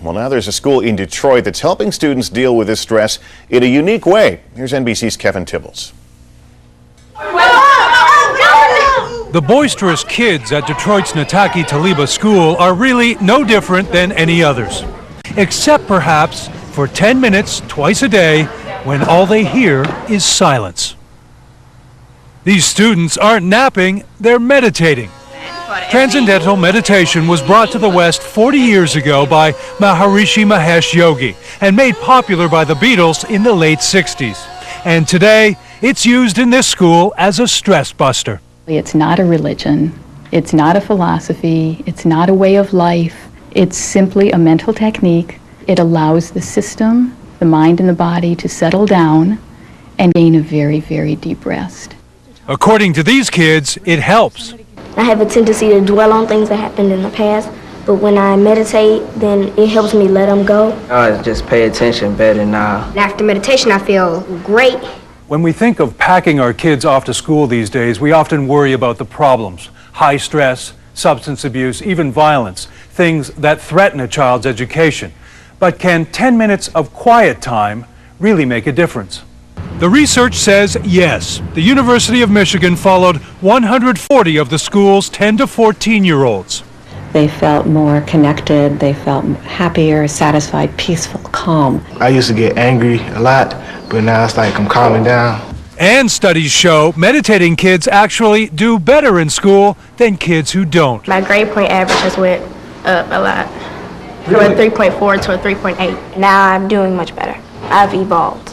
Well, now there's a school in Detroit that's helping students deal with this stress in a unique way. Here's NBC's Kevin Tibbles. The boisterous kids at Detroit's Nataki Taliba School are really no different than any others, except perhaps for 10 minutes twice a day when all they hear is silence. These students aren't napping, they're meditating. Transcendental meditation was brought to the West 40 years ago by Maharishi Mahesh Yogi and made popular by the Beatles in the late 60s. And today, it's used in this school as a stress buster. It's not a religion, it's not a philosophy, it's not a way of life. It's simply a mental technique. It allows the system, the mind and the body to settle down and gain a very, very deep rest. According to these kids, it helps. I have a tendency to dwell on things that happened in the past, but when I meditate, then it helps me let them go. I just pay attention better now. After meditation, I feel great. When we think of packing our kids off to school these days, we often worry about the problems: high stress, substance abuse, even violence, things that threaten a child's education. But can 10 minutes of quiet time really make a difference? The research says yes. The University of Michigan followed 140 of the school's 10 to 14-year-olds. They felt more connected, they felt happier, satisfied, peaceful, calm. I used to get angry a lot, but now it's like I'm calming down. And studies show meditating kids actually do better in school than kids who don't. My grade point average has went up a lot, from a 3.4 to a 3.8. Now I'm doing much better. I've evolved.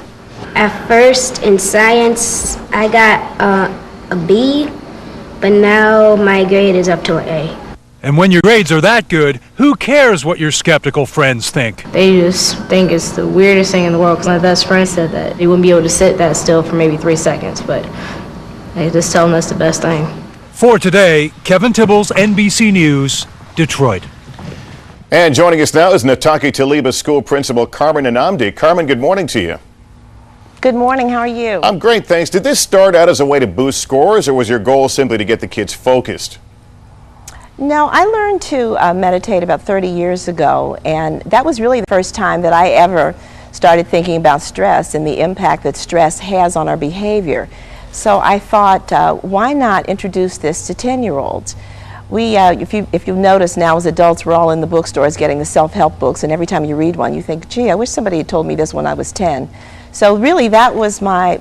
At first in science, I got a B, but now my grade is up to an A. And when your grades are that good, who cares what your skeptical friends think? They just think it's the weirdest thing in the world, because my best friend said that they wouldn't be able to sit that still for maybe 3 seconds, but they just tell them that's the best thing. For today, Kevin Tibbles, NBC News, Detroit. And joining us now is Nataki Taliba School Principal Carmen Anamdi. Carmen, good morning to you. Good morning, how are you? I'm great, thanks. Did this start out as a way to boost scores, or was your goal simply to get the kids focused? No, I learned to meditate about 30 years ago, and that was really the first time that I ever started thinking about stress and the impact that stress has on our behavior. So I thought, why not introduce this to 10-year-olds? We, if you've noticed now as adults, we're all in the bookstores getting the self-help books, and every time you read one, you think, gee, I wish somebody had told me this when I was 10. So really that was my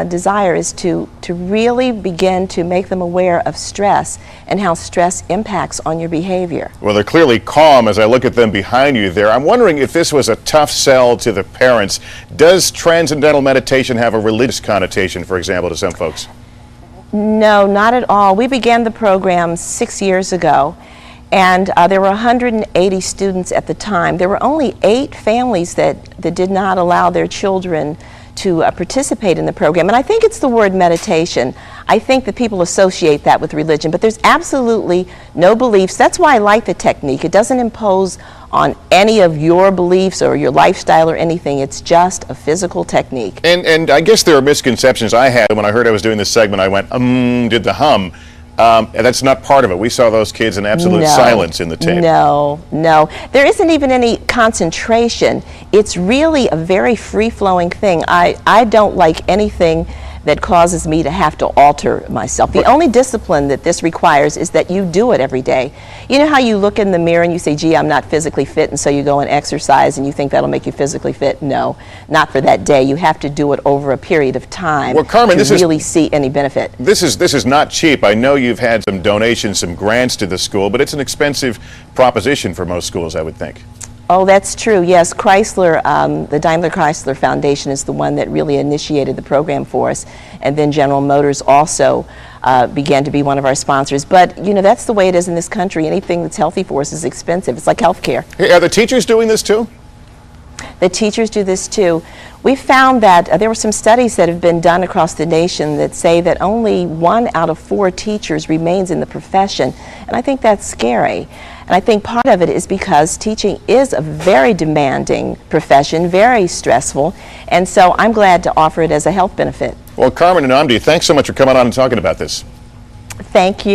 desire, is to really begin to make them aware of stress and how stress impacts on your behavior. Well, they're clearly calm as I look at them behind you there. I'm wondering if this was a tough sell to the parents. Does transcendental meditation have a religious connotation, for example, to some folks? No, not at all. We began the program 6 years ago, and there were 180 students at the time. There were only 8 families that did not allow their children to participate in the program. And I think it's the word meditation. I think that people associate that with religion, but there's absolutely no beliefs. That's why I like the technique. It doesn't impose on any of your beliefs or your lifestyle or anything. It's just a physical technique. And I guess there are misconceptions I had when I heard I was doing this segment. I went, did the hum. And that's not part of it. We saw those kids in absolute silence in the tape. No. There isn't even any concentration. It's really a very free-flowing thing. I don't like anything that causes me to have to alter myself. The only discipline that this requires is that you do it every day. You know how you look in the mirror and you say, gee, I'm not physically fit, and so you go and exercise and you think that'll make you physically fit? No, not for that day. You have to do it over a period of time to really see any benefit. This is not cheap. I know you've had some donations, some grants to the school, but it's an expensive proposition for most schools, I would think. Oh, that's true. Yes, Chrysler, the Daimler Chrysler Foundation is the one that really initiated the program for us, and then General Motors also began to be one of our sponsors. But you know, that's the way it is in this country. Anything that's healthy for us is expensive. It's like healthcare. Hey, are the teachers doing this too? The teachers do this too. We found that there were some studies that have been done across the nation that say that only 1 out of 4 teachers remains in the profession, and I think that's scary. And I think part of it is because teaching is a very demanding profession, very stressful, and so I'm glad to offer it as a health benefit. Well, Carmen Anamdi, thanks so much for coming on and talking about this. Thank you.